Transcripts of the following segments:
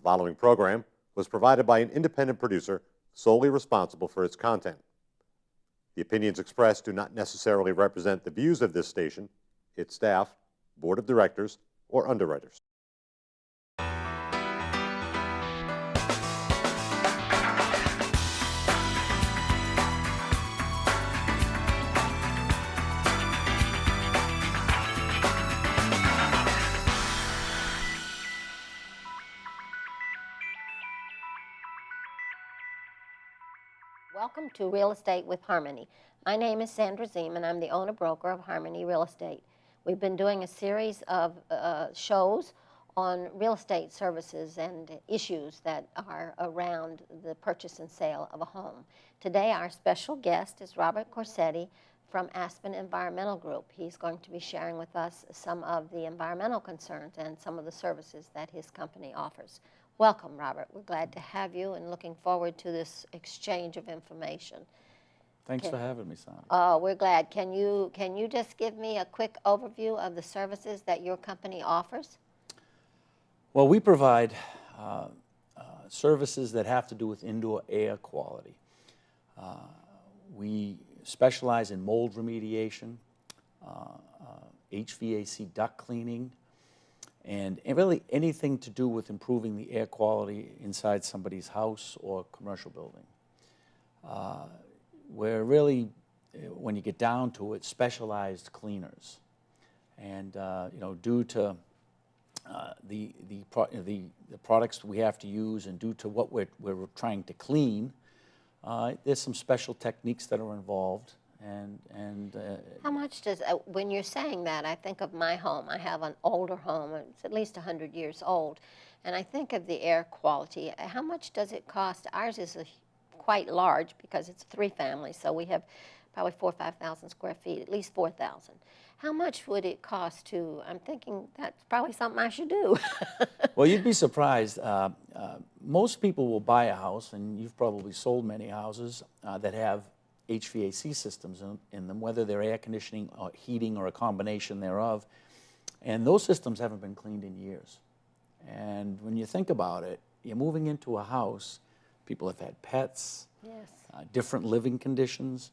following program was provided by an independent producer solely responsible for its content. The opinions expressed do not necessarily represent the views of this station, its staff, board of directors, or underwriters. Welcome to Real Estate with Harmony. My name is Sandra Zeman. I'm the owner-broker of Harmony Real Estate. We've been doing a series of shows on real estate services and issues that are around the purchase and sale of a home. Today our special guest is Robert Corsetti from Aspen Environmental Group. He's going to be sharing with us some of the environmental concerns and some of the services that his company offers. Welcome, Robert. We're glad to have you and looking forward to this exchange of information. Thanks for having me, Sandra. Oh, we're glad. Can you just give me a quick overview of the services that your company offers? Well, we provide services that have to do with indoor air quality. We specialize in mold remediation, HVAC duct cleaning, and really anything to do with improving the air quality inside somebody's house or commercial building. We're really, when you get down to it, specialized cleaners. And due to the products we have to use and due to what we're trying to clean, there's some special techniques that are involved. How much does, when you're saying that, I think of my home. I have an older home. It's at least 100 years old. And I think of the air quality. How much does it cost? Ours is quite large because it's 3 families, so we have probably 4,000 or 5,000 square feet, at least 4,000. How much would it cost to, I'm thinking that's probably something I should do. Well, you'd be surprised. Most people will buy a house, and you've probably sold many houses that have HVAC systems in them, whether they're air conditioning or heating or a combination thereof. And those systems haven't been cleaned in years. And when you think about it, you're moving into a house, people have had pets, yes, different living conditions,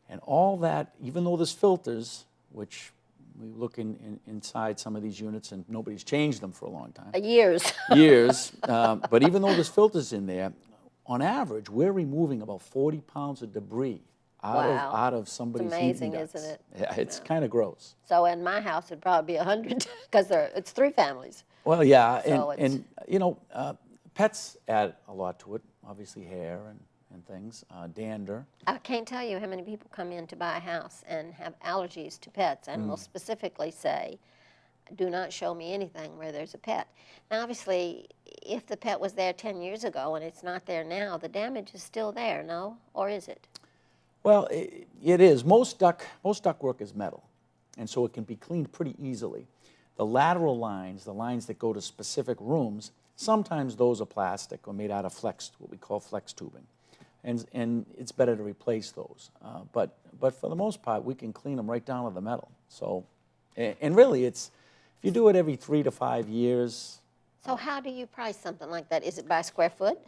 and all that, even though there's filters, which we look inside some of these units and nobody's changed them for a long time. Years. Years. But even though there's filters in there, on average, we're removing about 40 pounds of debris out of somebody's heating ducts. It's amazing, isn't it? Yeah, it's kind of gross. So in my house, it'd probably be 100 because it's 3 families. Well, yeah, So and pets add a lot to it. Obviously, hair and things, dander. I can't tell you how many people come in to buy a house and have allergies to pets and will specifically say, do not show me anything where there's a pet. Now, obviously, if the pet was there 10 years ago and it's not there now, the damage is still there, no? Or is it? Well, it is. Most ductwork is metal, and so it can be cleaned pretty easily. The lateral lines, the lines that go to specific rooms, sometimes those are plastic or made out of what we call flex tubing, and it's better to replace those. But for the most part, we can clean them right down to the metal. So, and really, if you do it every 3 to 5 years. So how do you price something like that? Is it by square foot?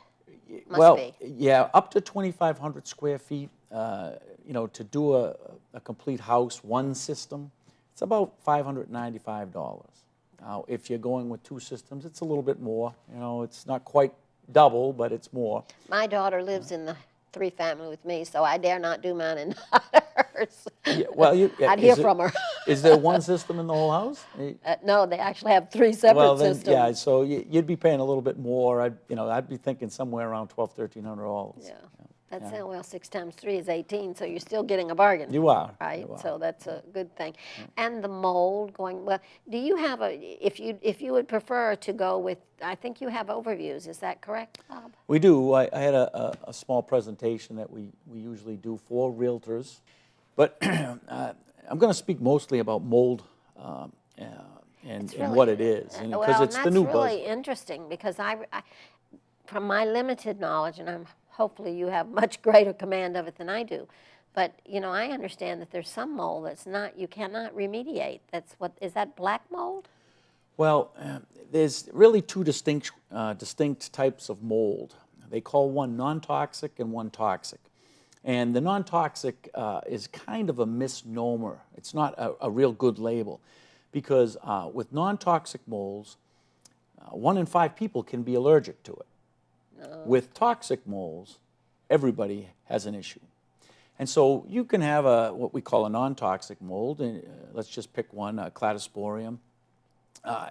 Well, yeah, up to 2,500 square feet. To do a complete house, one system, it's about $595. Now, if you're going with 2 systems, it's a little bit more. It's not quite double, but it's more. My daughter lives in the 3 family with me, so I dare not do mine and not hers. Yeah, well, I'd hear from her. Is there one system in the whole house? No, they actually have 3 separate systems. Yeah, so you'd be paying a little bit more. I'd be thinking somewhere around $1,200, $1,300. Yeah. That's well, 6 times 3 is 18, so you're still getting a bargain. You are. Right, you are. So that's a good thing. Yeah. And the mold well, do you have if you would prefer to go with, I think you have overviews, is that correct, Bob? We do. I had a small presentation that we usually do for realtors, but I'm going to speak mostly about mold and what it is. Because it's the new buzz. That's really interesting because I, from my limited knowledge, and hopefully you have much greater command of it than I do, but I understand that there's some mold that's you cannot remediate. Is that black mold? Well, there's really two distinct types of mold. They call one non-toxic and one toxic. And the non-toxic is kind of a misnomer. It's not a real good label because with non-toxic molds, 1 in 5 people can be allergic to it. No. With toxic molds, everybody has an issue. And so you can have what we call a non-toxic mold, and let's just pick one, cladosporium,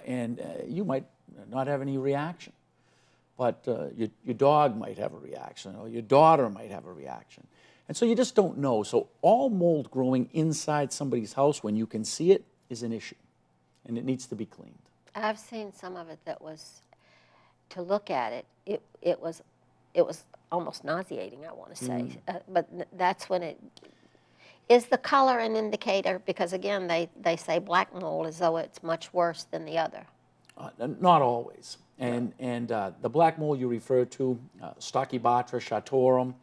and you might not have any reaction. But your dog might have a reaction, or your daughter might have a reaction. And so you just don't know. So all mold growing inside somebody's house when you can see it is an issue, and it needs to be cleaned. I've seen some of it that was, to look at it, it was almost nauseating, I want to say. But that's when it, is the color an indicator? Because again, they say black mold as though it's much worse than the other. Not always. And the black mold you refer to, Stachybotrys shatorum,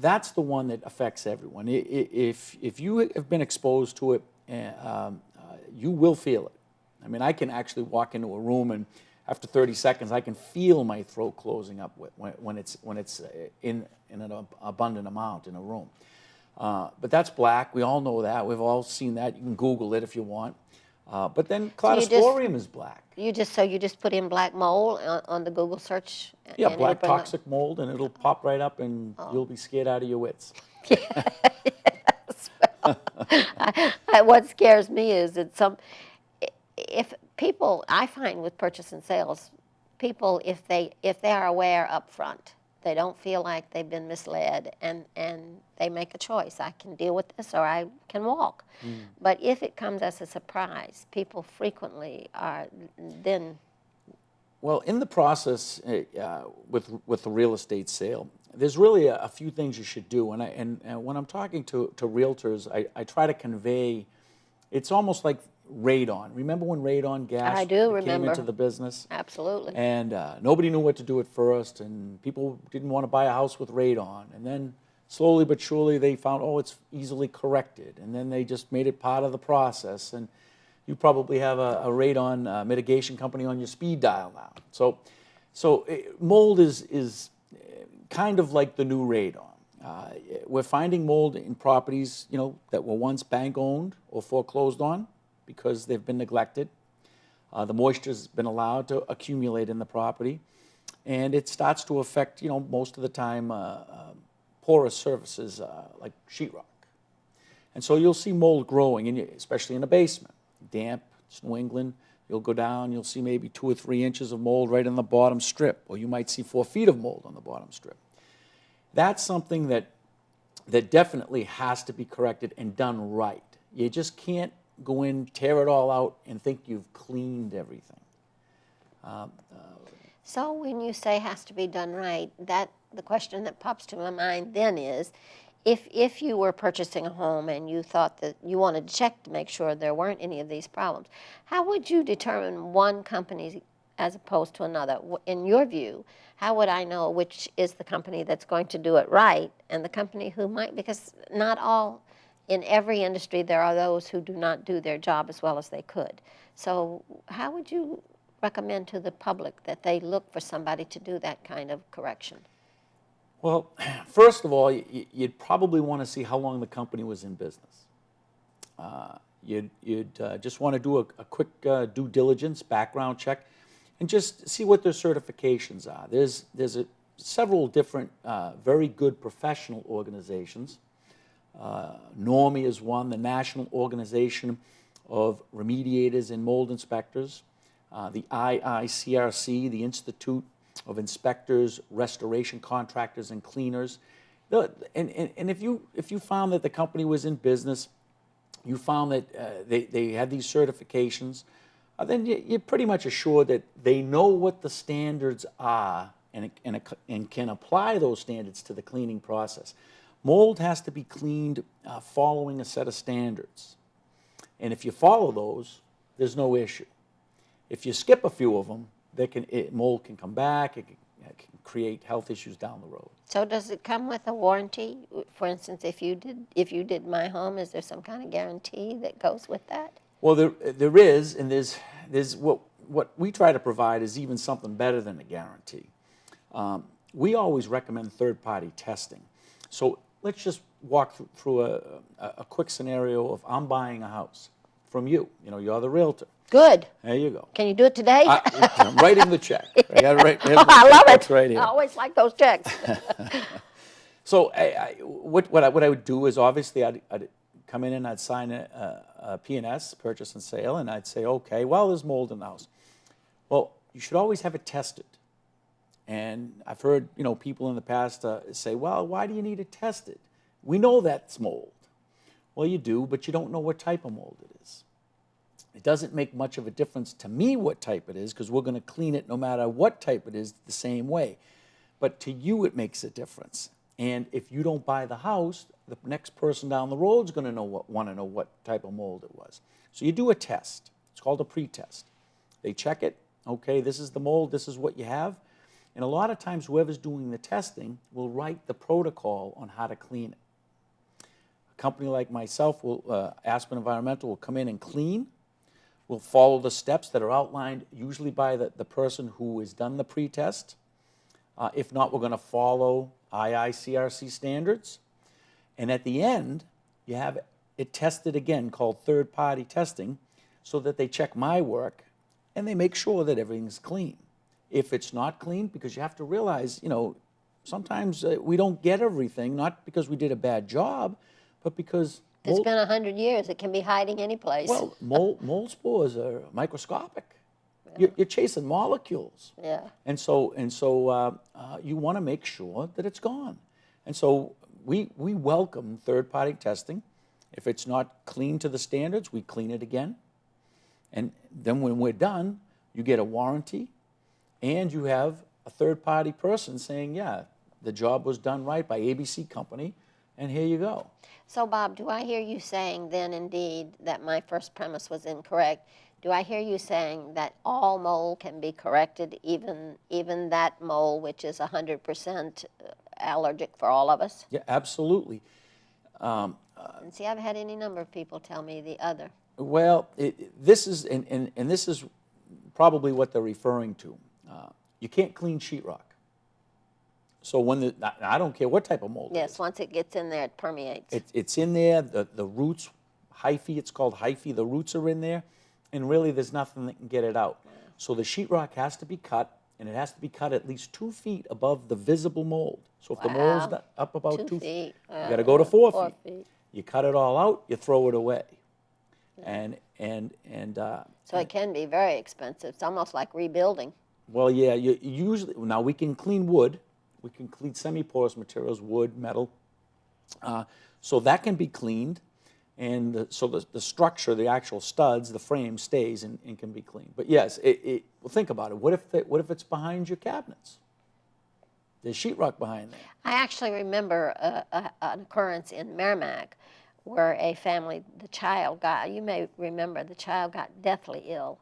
that's the one that affects everyone. If you have been exposed to it, you will feel it. I mean, I can actually walk into a room and after 30 seconds, I can feel my throat closing up when it's in an abundant amount in a room. But that's black. We all know that. We've all seen that. You can Google it if you want. But then cladosporium is black. You just put in black mold on the Google search. Yeah, black toxic mold, and it'll pop right up, and you'll be scared out of your wits. Yes. What scares me is that if people, I find with purchase and sales, people, if they are aware up front, they don't feel like they've been misled, and they make a choice. I can deal with this, or I can walk. But if it comes as a surprise, people frequently are then. Well, in the process with the real estate sale, there's really a few things you should do. And when I'm talking to realtors, I try to convey, it's almost like radon. Remember when radon gas came into the business? Absolutely. And nobody knew what to do at first, and people didn't want to buy a house with radon. And then slowly but surely they found, oh, it's easily corrected. And then they just made it part of the process. And you probably have a radon mitigation company on your speed dial now. So mold is kind of like the new radon. We're finding mold in properties, that were once bank owned or foreclosed on, because they've been neglected. The moisture's been allowed to accumulate in the property, and it starts to affect, most of the time, porous surfaces like sheetrock. And so you'll see mold growing, especially in a basement. Damp, it's New England, you'll go down, you'll see maybe 2 or 3 inches of mold right in the bottom strip, or you might see 4 feet of mold on the bottom strip. That's something that definitely has to be corrected and done right. You just can't go in, tear it all out, and think you've cleaned everything. So when you say has to be done right, the question that pops to my mind then is, if you were purchasing a home and you thought that you wanted to check to make sure there weren't any of these problems, how would you determine one company as opposed to another? In your view, how would I know which is the company that's going to do it right and the company who might, because not all, in every industry, there are those who do not do their job as well as they could. So how would you recommend to the public that they look for somebody to do that kind of correction? Well, first of all, you'd probably want to see how long the company was in business. You'd just want to do a quick due diligence, background check, and just see what their certifications are. There's several different very good professional organizations. NORMI is one, the National Organization of Remediators and Mold Inspectors, the IICRC, the Institute of Inspectors, Restoration Contractors, and Cleaners. And if you found that the company was in business, you found that they had these certifications, then you're pretty much assured that they know what the standards are and can apply those standards to the cleaning process. Mold has to be cleaned following a set of standards. And if you follow those, there's no issue. If you skip a few of them, mold can come back, it can create health issues down the road. So does it come with a warranty? For instance, if you did my home, is there some kind of guarantee that goes with that? Well, there is, and there's what we try to provide is even something better than a guarantee. We always recommend third-party testing. So let's just walk through a quick scenario of I'm buying a house from you. You know, you're the realtor. Good. There you go. Can you do it today? I'm writing the check. I got it right. I love it. Right here. I always like those checks. So what I would do is obviously I'd come in and I'd sign a P&S, purchase and sale, and I'd say, okay, well, there's mold in the house. Well, you should always have it tested. And I've heard, you know, people in the past say, well, why do you need it tested? We know that's mold. Well, you do, but you don't know what type of mold it is. It doesn't make much of a difference to me what type it is, because we're going to clean it no matter what type it is the same way. But to you, it makes a difference. And if you don't buy the house, the next person down the road is going to want to know what type of mold it was. So you do a test. It's called a pre-test. They check it. Okay, this is the mold. This is what you have. And a lot of times, whoever's doing the testing will write the protocol on how to clean it. A company like myself, Aspen Environmental, will come in and clean. We'll follow the steps that are outlined usually by the person who has done the pre-test. If not, we're going to follow IICRC standards. And at the end, you have it tested again, called third-party testing, so that they check my work and they make sure that everything's clean. If it's not clean, because you have to realize, you know, sometimes we don't get everything, not because we did a bad job, but because It's been 100 years. It can be hiding any place. well, mold spores are microscopic. Yeah. You're chasing molecules. Yeah. And so you want to make sure that it's gone. And so we welcome third-party testing. If it's not clean to the standards, we clean it again. And then when we're done, you get a warranty, and you have a third-party person saying, yeah, the job was done right by ABC Company, and here you go. So, Bob, do I hear you saying then indeed that my first premise was incorrect? Do I hear you saying that all mold can be corrected, even that mold which is 100% allergic for all of us? Yeah, absolutely. And see, I've had any number of people tell me the other. Well, this is, and this is probably what they're referring to. You can't clean sheetrock. So when I don't care what type of mold. Yes, once it gets in there, it permeates. It's in there. The roots, hyphae. It's called hyphae. The roots are in there, and really there's nothing that can get it out. So the sheetrock has to be cut, and it has to be cut at least 2 feet above the visible mold. So if the mold's up about 2 feet, you got to go to 4 feet. You cut it all out. You throw it away. And so it can be very expensive. It's almost like rebuilding. Well, yeah. You usually now we can clean wood. We can clean semi-porous materials, wood, metal. So that can be cleaned, and so the structure, the actual studs, the frame stays and can be cleaned. But yes, well, think about it. What if it's behind your cabinets? There's sheetrock behind there. I actually remember an occurrence in Merrimack where a family, the child got, you may remember, the child got deathly ill,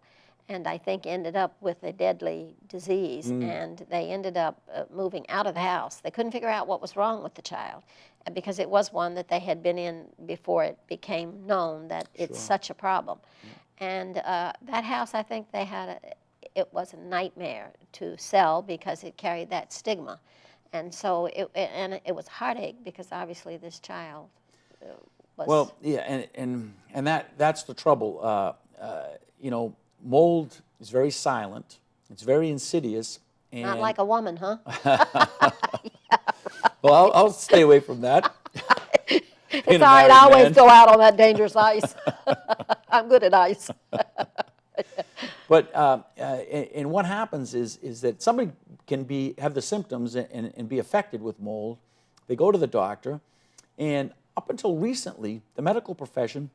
and I think ended up with a deadly disease, and they ended up moving out of the house. They couldn't figure out what was wrong with the child, because it was one that they had been in before it became known that it's such a problem. And that house, I think they had, it was a nightmare to sell because it carried that stigma. And so it was heartache because obviously this child was... Well, yeah, and that's the trouble. You know, mold is very silent. It's very insidious. And not like a woman, huh? Well, I'll stay away from that. It's all right. I always go out on that dangerous ice. I'm good at ice. But and what happens is that somebody can have the symptoms and be affected with mold. They go to the doctor, and up until recently, the medical profession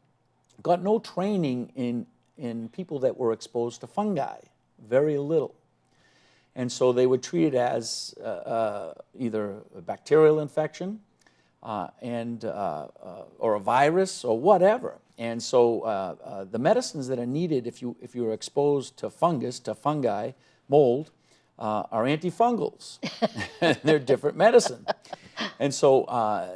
got no training in people that were exposed to fungi, very little. And so they would treat it as either a bacterial infection or a virus or whatever. And so the medicines that are needed if you're exposed to fungi, mold, are antifungals. They're different medicine. And so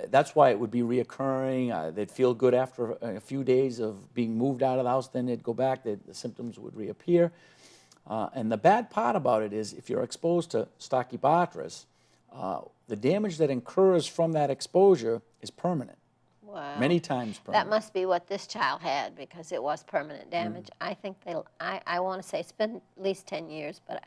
that's why it would be reoccurring. They'd feel good after a few days of being moved out of the house. Then they'd go back. The symptoms would reappear. And the bad part about it is if you're exposed to Stachybotrys, the damage that incurs from that exposure is permanent. Wow. Many times permanent. That must be what this child had, because it was permanent damage. I think I want to say it's been at least 10 years, but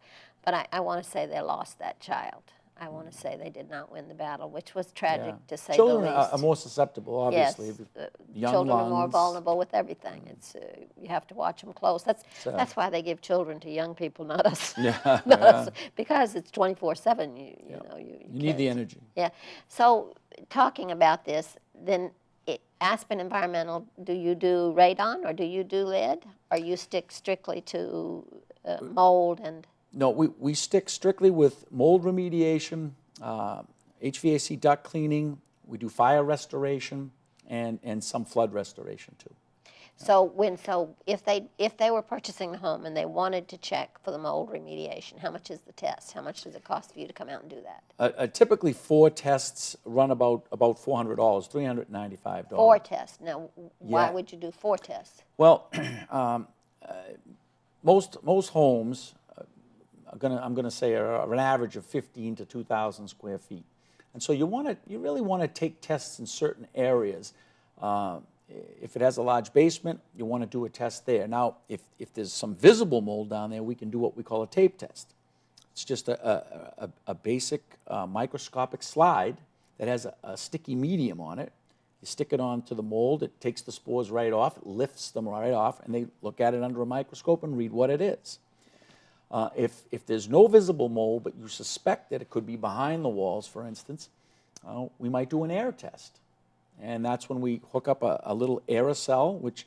I want to say they lost that child. I want to say they did not win the battle, which was tragic to say the least. Children are more susceptible, obviously. Yes, Young children lungs. are more vulnerable with everything. It's you have to watch them close. That's why they give children to young people, not us. Not us, because it's 24/7. You know you need the energy. Yeah. So talking about this, then Aspen Environmental, do you do radon or do you do lead, or you stick strictly to mold and? No, we stick strictly with mold remediation, HVAC duct cleaning. We do fire restoration and some flood restoration too. So if they were purchasing the home and they wanted to check for the mold remediation, how much is the test? How much does it cost for you to come out and do that? Typically 4 tests run about $400, $395. 4 tests. Now, why would you do 4 tests? Well, most homes, I'm gonna say are an average of 15 to 2,000 square feet, and so you really want to take tests in certain areas. If it has a large basement, you want to do a test there. Now, if there's some visible mold down there, we can do what we call a tape test. It's just a basic microscopic slide that has a sticky medium on it. You stick it onto the mold, it takes the spores right off, it lifts them right off, and they look at it under a microscope and read what it is. If there's no visible mold, but you suspect that it could be behind the walls, for instance, we might do an air test. And that's when we hook up a little aerosol, which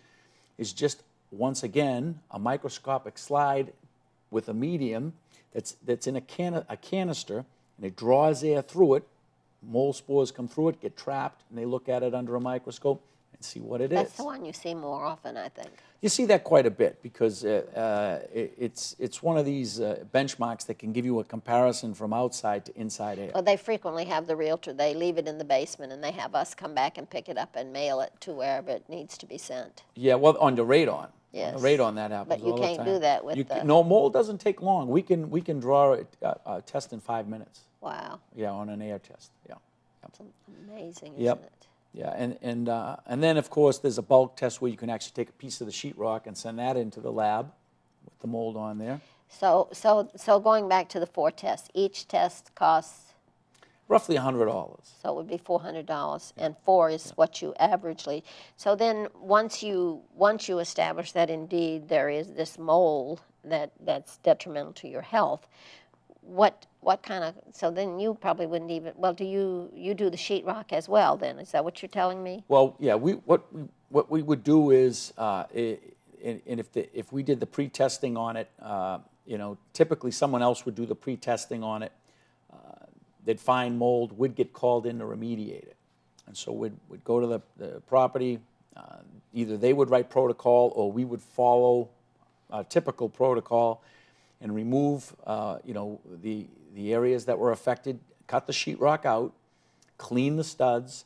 is just, once again, a microscopic slide with a medium that's in a canister, and it draws air through it. Mold spores come through it, get trapped, and they look at it under a microscope and see what it is. That's the one you see more often, I think. You see that quite a bit because it's one of these benchmarks that can give you a comparison from outside to inside air. Well, they frequently have the realtor, they leave it in the basement and they have us come back and pick it up and mail it to wherever it needs to be sent. Yeah, well, on the radon. Yes. On the radon, that happens But you all the can't time. do that with the... No, mold doesn't take long. We can draw a test in 5 minutes. Wow. Yeah, on an air test. Yeah. It's amazing, isn't Yep. it? Yeah, and then, of course, there's a bulk test where you can actually take a piece of the sheetrock and send that into the lab with the mold on there. So going back to the 4 tests, each test costs? Roughly $100. So it would be $400, and 4 is what you averagely. So then once you establish that indeed there is this mold that's detrimental to your health, what kind of, so then you probably wouldn't even, well, do you do the sheetrock as well then? Is that what you're telling me? Well, yeah, what we would do is, if we did the pre-testing on it, typically someone else would do the pre-testing on it. They'd find mold, we'd get called in to remediate it. And so we'd go to the property, either they would write protocol or we would follow a typical protocol and remove, the areas that were affected, cut the sheetrock out, clean the studs,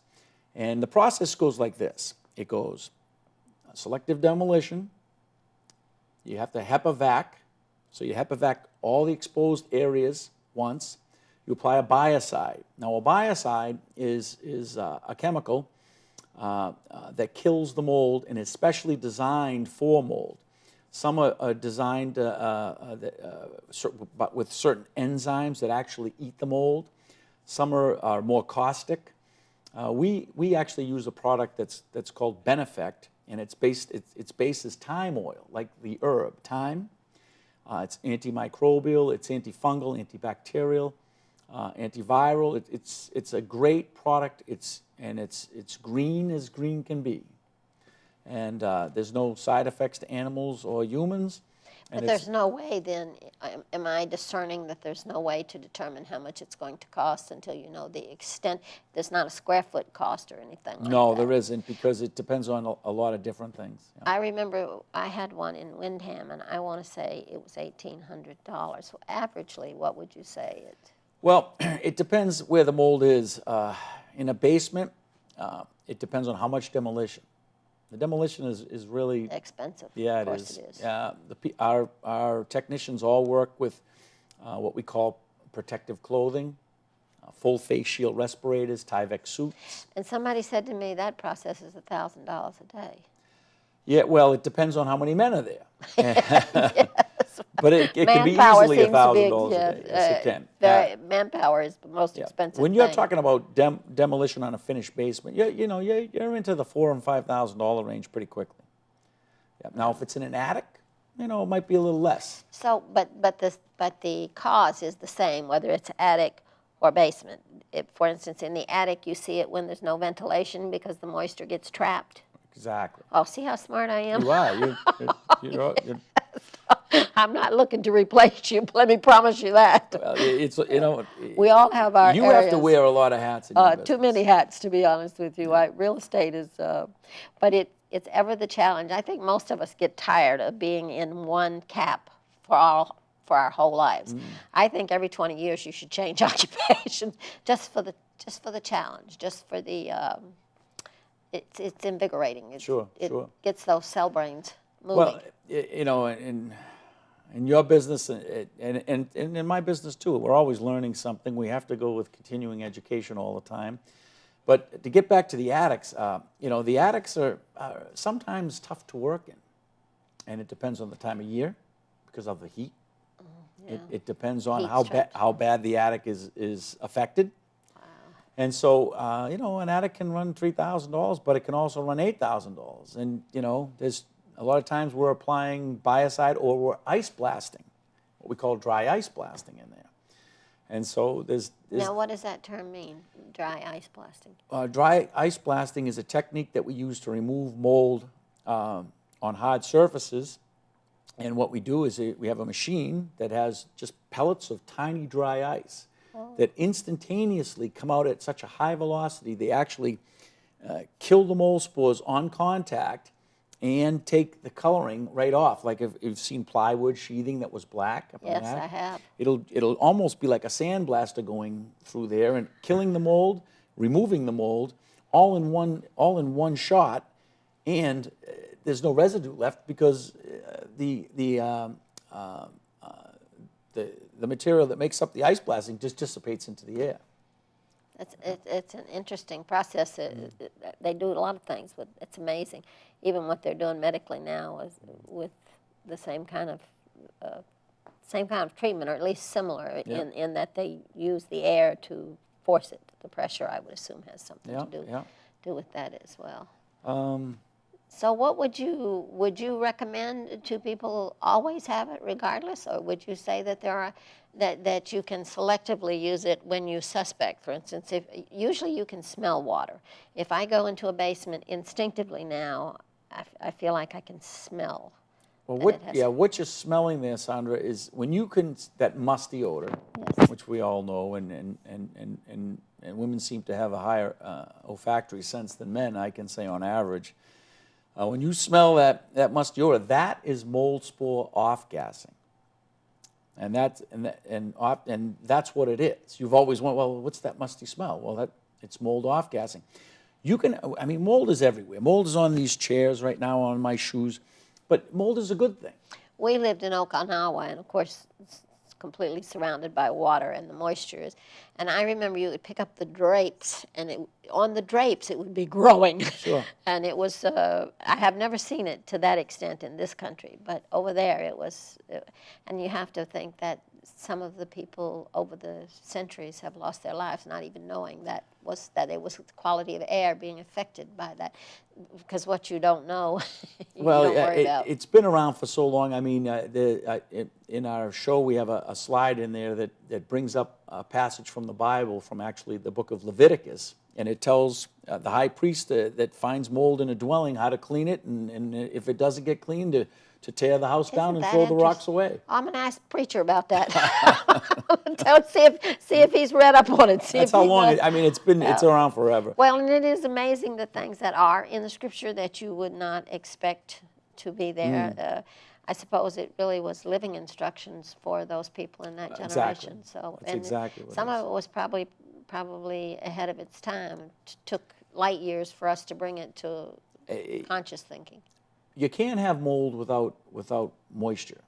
and the process goes like this. It goes selective demolition, you have to HEPA-vac, so you HEPA-vac all the exposed areas once, you apply a biocide. Now a biocide is a chemical that kills the mold and is specially designed for mold. Some are designed with certain enzymes that actually eat the mold. Some are more caustic. We actually use a product that's called Benefect, and its base is thyme oil, like the herb thyme. It's antimicrobial, it's antifungal, antibacterial, antiviral. It's a great product. It's green as green can be. And there's no side effects to animals or humans. But there's no way then, am I discerning that there's no way to determine how much it's going to cost until you know the extent? There's not a square foot cost or anything like that? No, there isn't, because it depends on a lot of different things. Yeah. I remember I had one in Windham, and I want to say it was $1,800. So averagely, what would you say it? Well, it depends where the mold is. In a basement, it depends on how much demolition. The demolition is really Expensive. yeah, Of it course is. it is. Our technicians all work with what we call protective clothing, full face shield respirators, Tyvek suits. And somebody said to me that process is $1,000 a day. Yeah, well, it depends on how many men are there. Yes. But it can be Manpower easily seems to be, $1,000 a yeah, day. Yes, it can. manpower is the most Yeah. expensive When you're thing. talking about demolition on a finished basement, you're into the $4,000 and $5,000 range pretty quickly. Yeah. Now, if it's in an attic, it might be a little less. So, but the cause is the same, whether it's attic or basement. For instance, in the attic, you see it when there's no ventilation because the moisture gets trapped. Exactly. Oh, see how smart I am? You are. You're I'm not looking to replace you. Let me promise you that. well, We all have our you have to areas. wear a lot of hats in your business. Too many hats, to be honest with you. Real estate is, but it's ever the challenge. I think most of us get tired of being in one cap for our whole lives. I think every 20 years you should change occupations just for the challenge, just for the. It's invigorating. Sure. It gets those cell brains moving. Well, in your business and in my business too, we're always learning something. We have to go with continuing education all the time. But to get back to the attics, the attics are sometimes tough to work in. And it depends on the time of year because of the heat. Yeah. It depends on Heat how bad the attic is affected. Wow. And so, an attic can run $3,000, but it can also run $8,000. And, there's a lot of times we're applying biocide or we're ice blasting, what we call dry ice blasting in there. And so there's Now, what does that term mean, dry ice blasting? dry ice blasting is a technique that we use to remove mold on hard surfaces. And what we do is we have a machine that has just pellets of tiny dry ice that instantaneously come out at such a high velocity, they actually kill the mold spores on contact and take the coloring right off. Like if you've seen plywood sheathing that was black. Up in Yes, the attic, I have. It'll almost be like a sandblaster going through there and killing the mold, removing the mold, all in one shot, and there's no residue left because the material that makes up the ice blasting just dissipates into the air. It's an interesting process. They do a lot of things, but it's amazing. Even what they're doing medically now is with the same kind of treatment, or at least similar, in that they use the air to force it. The pressure, I would assume, has something to do with that as well. So what would you recommend to people always have it regardless, or would you say that that you can selectively use it when you suspect? For instance, usually you can smell water. If I go into a basement instinctively now, I feel like I can smell. Well, what you're smelling there, Sandra, is when that musty odor, Yes. which we all know, and women seem to have a higher olfactory sense than men, I can say on average. When you smell that musty odor, that is mold spore off-gassing. And that's what it is. You've always wondered, well, what's that musty smell? Well, it's mold off-gassing. Mold is everywhere. Mold is on these chairs right now, on my shoes, but mold is a good thing. We lived in Okinawa, and of course, it's completely surrounded by water and the moisture is. And I remember you would pick up the drapes, and on the drapes it would be growing. Sure. And it was, I have never seen it to that extent in this country, but over there it was, and you have to think that some of the people over the centuries have lost their lives not even knowing that it was the quality of air being affected by that, because what you don't know, you don't worry about. It's been around for so long. I mean, in our show we have a slide in there that brings up a passage from the Bible, from actually the book of Leviticus, and it tells the high priest that finds mold in a dwelling how to clean it, and if it doesn't get cleaned, to tear the house down and throw the rocks away. I'm going to ask the preacher about that. see if he's read up on it. That's how long. It's around forever. Well, and it is amazing the things that are in the Scripture that you would not expect to be there. I suppose it really was living instructions for those people in that generation. Exactly. So, That's exactly what some it is. of it was probably probably ahead of its time. It took light years for us to bring it to conscious thinking. You can't have mold without moisture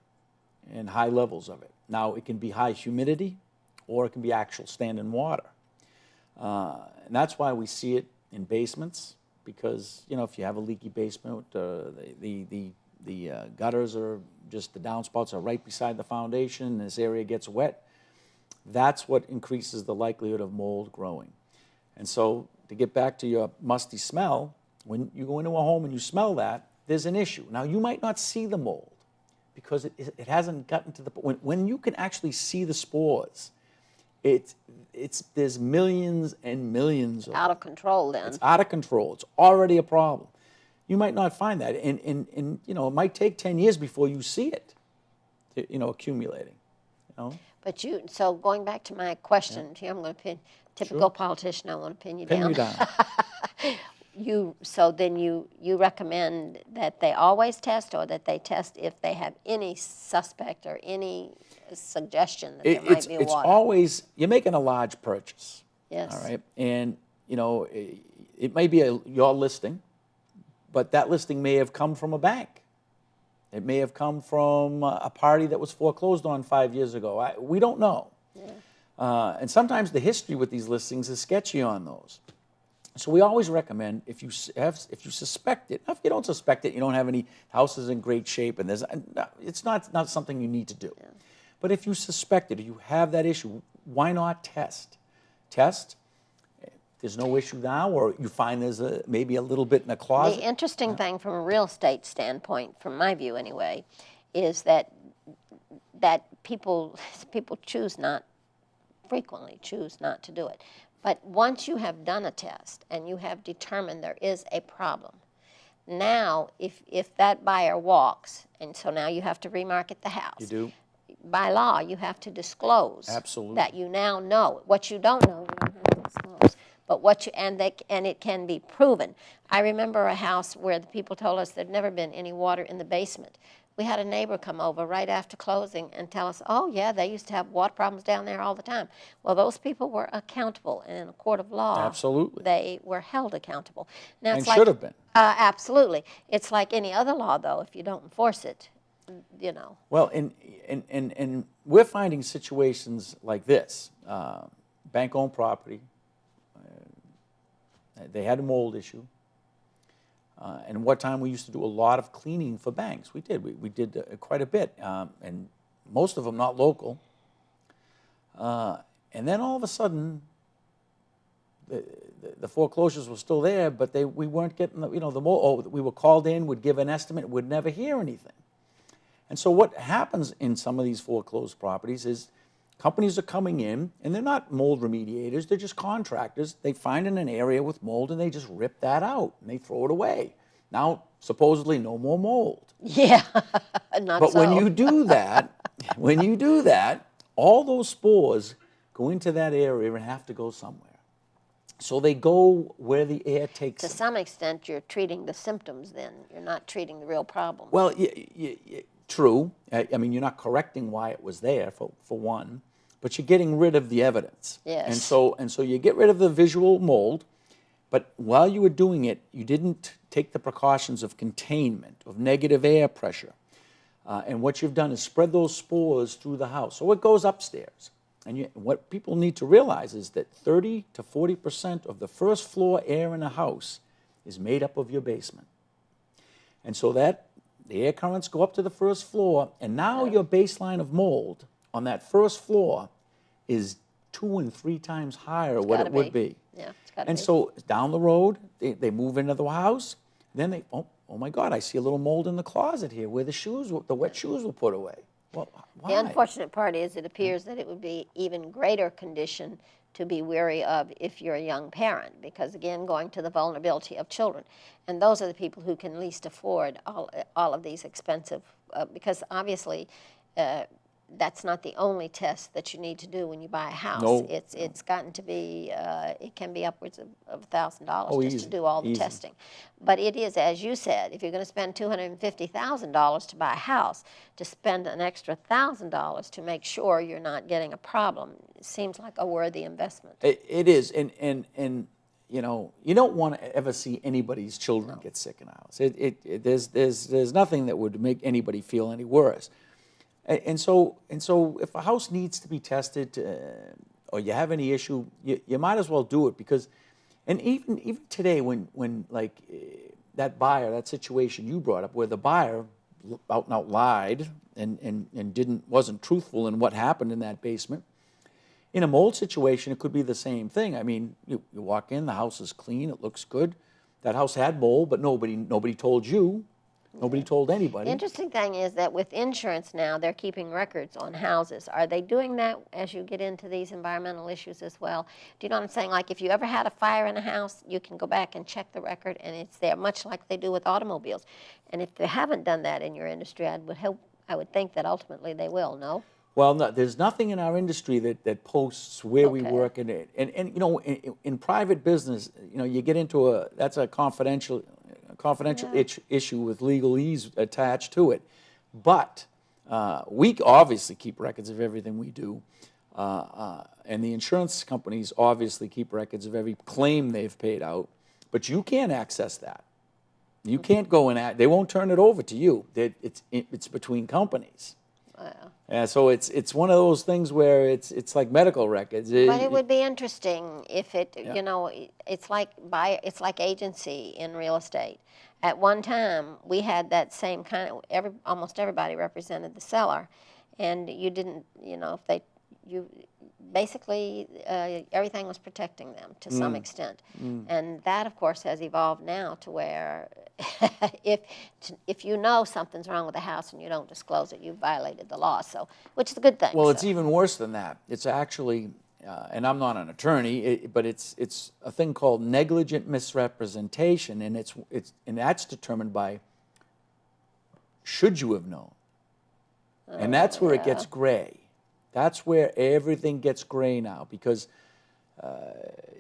and high levels of it. Now, it can be high humidity, or it can be actual standing water. And that's why we see it in basements, because, you know, if you have a leaky basement, the gutters are just, the downspouts are right beside the foundation, and this area gets wet. That's what increases the likelihood of mold growing. And so, to get back to your musty smell, when you go into a home and you smell that, there's an issue. Now, you might not see the mold because it hasn't gotten to the point. When you can actually see the spores, there's millions and millions of Out of control then. It's out of control. It's already a problem. You might not find that. And you know, it might take 10 years before you see it, you know, accumulating. You know? But so going back to my question to you, I'm going to pin, typical politician, I want to pin you down. Pin you down. So then you recommend that they always test, or that they test if they have any suspect or any suggestion that there might be water? It's always, you're making a large purchase. Yes. All right. And, you know, it may be your listing, but that listing may have come from a bank. It may have come from a party that was foreclosed on 5 years ago. We don't know. Yeah. And sometimes the history with these listings is sketchy on those. So we always recommend, if you suspect it, if you don't suspect it, you don't have any houses in great shape, and it's not something you need to do. Yeah. But if you suspect it, or you have that issue, why not test? Test. There's no issue now, or you find there's maybe a little bit in a closet. The interesting thing from a real estate standpoint, from my view anyway, is that people frequently choose not to do it. But once you have done a test and you have determined there is a problem, now if that buyer walks, and so now you have to remarket the house. You do. By law, you have to disclose. Absolutely. That you now know. What you don't know, you don't have to disclose. But and it can be proven. I remember a house where the people told us there'd never been any water in the basement. We had a neighbor come over right after closing and tell us, oh yeah, they used to have water problems down there all the time. Well, those people were accountable, and in a court of law, absolutely, they were held accountable. Now, and should have been. Absolutely. It's like any other law, though, if you don't enforce it, you know. Well, and we're finding situations like this. Bank-owned property, they had a mold issue. And one time we used to do a lot of cleaning for banks. We did. We did quite a bit, and most of them not local. And then all of a sudden, the foreclosures were still there, but we weren't getting the mold. We were called in, would give an estimate, would never hear anything. And so what happens in some of these foreclosed properties is companies are coming in, and they're not mold remediators, they're just contractors. They find in an area with mold, and they just rip that out, and they throw it away. Now, supposedly, no more mold. Yeah, not but so. when you do that, all those spores go into that area and have to go somewhere. So they go where the air takes them. To some extent, you're treating the symptoms then. You're not treating the real problem. Well, true. I mean, you're not correcting why it was there, for one, but you're getting rid of the evidence. Yes. And so you get rid of the visual mold, but while you were doing it, you didn't take the precautions of containment, of negative air pressure. And what you've done is spread those spores through the house. So it goes upstairs. And what people need to realize is that 30 to 40% of the first floor air in a house is made up of your basement. And so that the air currents go up to the first floor, and now your baseline of mold on that first floor is 2 and 3 times higher what it would be. Yeah, it's gotta and be. So down the road, they move into the house, then they, oh my God, I see a little mold in the closet here where the wet shoes were put away. Well, why? The unfortunate part is it appears that it would be even greater condition to be wary of if you're a young parent, because again, going to the vulnerability of children. And those are the people who can least afford all of these expensive, because obviously that's not the only test that you need to do when you buy a house. No, It's gotten to be, it can be upwards of $1,000 Oh, just easy, to do all the easy. testing. But it is, as you said, if you're going to spend $250,000 to buy a house, to spend an extra $1,000 to make sure you're not getting a problem, it seems like a worthy investment. It is, and you know, you don't want to ever see anybody's children get sick in a house. There's nothing that would make anybody feel any worse. And so if a house needs to be tested, or you have any issue, you might as well do it, because, and even today when like that buyer, that situation you brought up, where the buyer out and out lied and wasn't truthful in what happened in that basement. In a mold situation, it could be the same thing. I mean, you walk in, the house is clean, it looks good. That house had mold, but nobody told you. Nobody told anybody. The interesting thing is that with insurance now, they're keeping records on houses. Are they doing that as you get into these environmental issues as well? Do you know what I'm saying? Like, if you ever had a fire in a house, you can go back and check the record, and it's there, much like they do with automobiles. And if they haven't done that in your industry, I would think that ultimately they will, no? Well, no, there's nothing in our industry that posts where we Okay. work, and you know, in private business, you know, you get into that's a confidential issue with legalese attached to it. But we obviously keep records of everything we do, and the insurance companies obviously keep records of every claim they've paid out. But you can't access that. You can't go and they won't turn it over to you. It's between companies. Wow. Yeah, so it's one of those things where it's like medical records. But it would be interesting if Yeah. you know, it's like agency in real estate. At one time, we had that same kind of, almost everybody represented the seller, and you didn't, you know, basically everything was protecting them to some extent. And that, of course, has evolved now to where if you know something's wrong with the house and you don't disclose it, you've violated the law, so, which is a good thing. Well, it's so. even worse than that. It's actually, and I'm not an attorney, but it's a thing called negligent misrepresentation, and and that's determined by should you have known, and that's where it gets gray. That's where everything gets gray now, because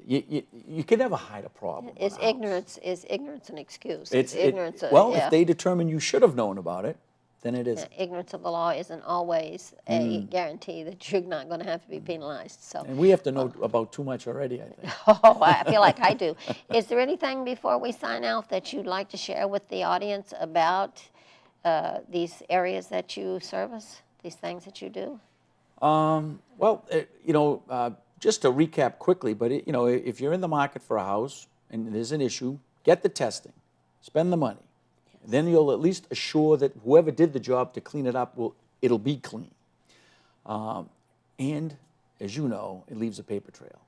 you can never hide a problem. Is ignorance an excuse? It's ignorance. If they determine you should have known about it, then it is. Ignorance of the law isn't always a guarantee that you're not going to have to be penalized. So. And we have to know about too much already, I think. Oh, I feel like I do. Is there anything before we sign off that you'd like to share with the audience about these areas that you service, these things that you do? Well, you know, just to recap quickly, but you know, if you're in the market for a house and there's an issue, get the testing, spend the money. Yes. Then you'll at least assure that whoever did the job to clean it up it'll be clean. And as you know, it leaves a paper trail.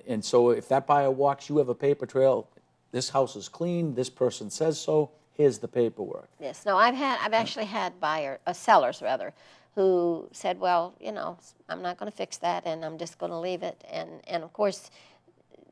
And so if that buyer walks, you have a paper trail. This house is clean. This person says so. Here's the paperwork. Yes. No, I've actually had sellers rather, who said, well, you know, I'm not going to fix that, and I'm just going to leave it. And of course,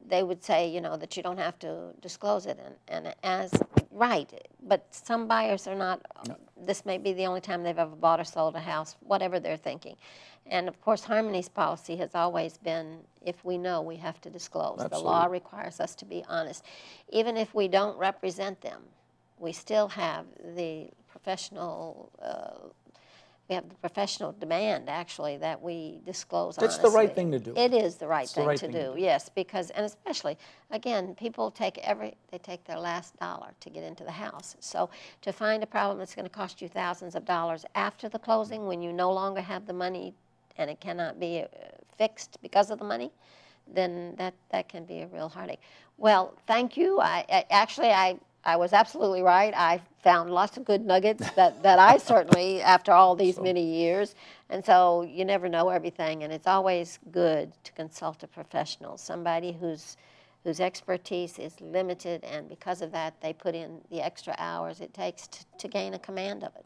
they would say, you know, that you don't have to disclose it. And as right, but some buyers are not. No. This may be the only time they've ever bought or sold a house, whatever they're thinking. And of course, Harmony's policy has always been, if we know, we have to disclose. Absolutely. The law requires us to be honest. Even if we don't represent them, we still have the professional demand, actually, that we disclose honestly. It's the right thing to do. It is the right thing to do, yes, because, and especially, again, people take their last dollar to get into the house. So to find a problem that's going to cost you thousands of dollars after the closing, when you no longer have the money and it cannot be fixed because of the money, then that can be a real heartache. Well, thank you. I was absolutely right. I found lots of good nuggets that I certainly, after all these many years, and so you never know everything, and it's always good to consult a professional, somebody whose expertise is limited, and because of that, they put in the extra hours it takes to gain a command of it,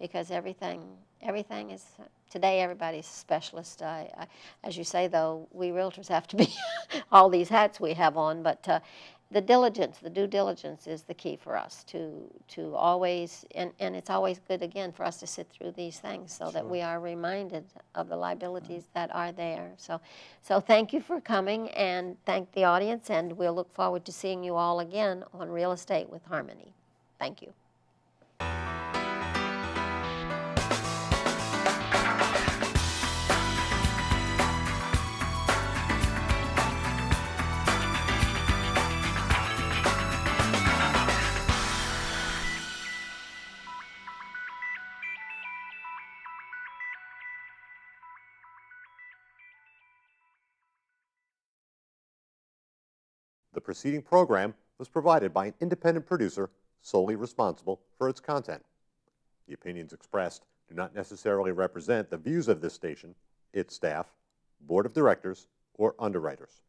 because everything is, today everybody's a specialist. As you say, though, we realtors have to be all these hats we have on, but the diligence, the due diligence is the key for us to always, and it's always good, again, for us to sit through these things so that we are reminded of the liabilities that are there. So thank you for coming, and thank the audience, and we'll look forward to seeing you all again on Real Estate with Harmony. Thank you. The preceding program was provided by an independent producer solely responsible for its content. The opinions expressed do not necessarily represent the views of this station, its staff, board of directors, or underwriters.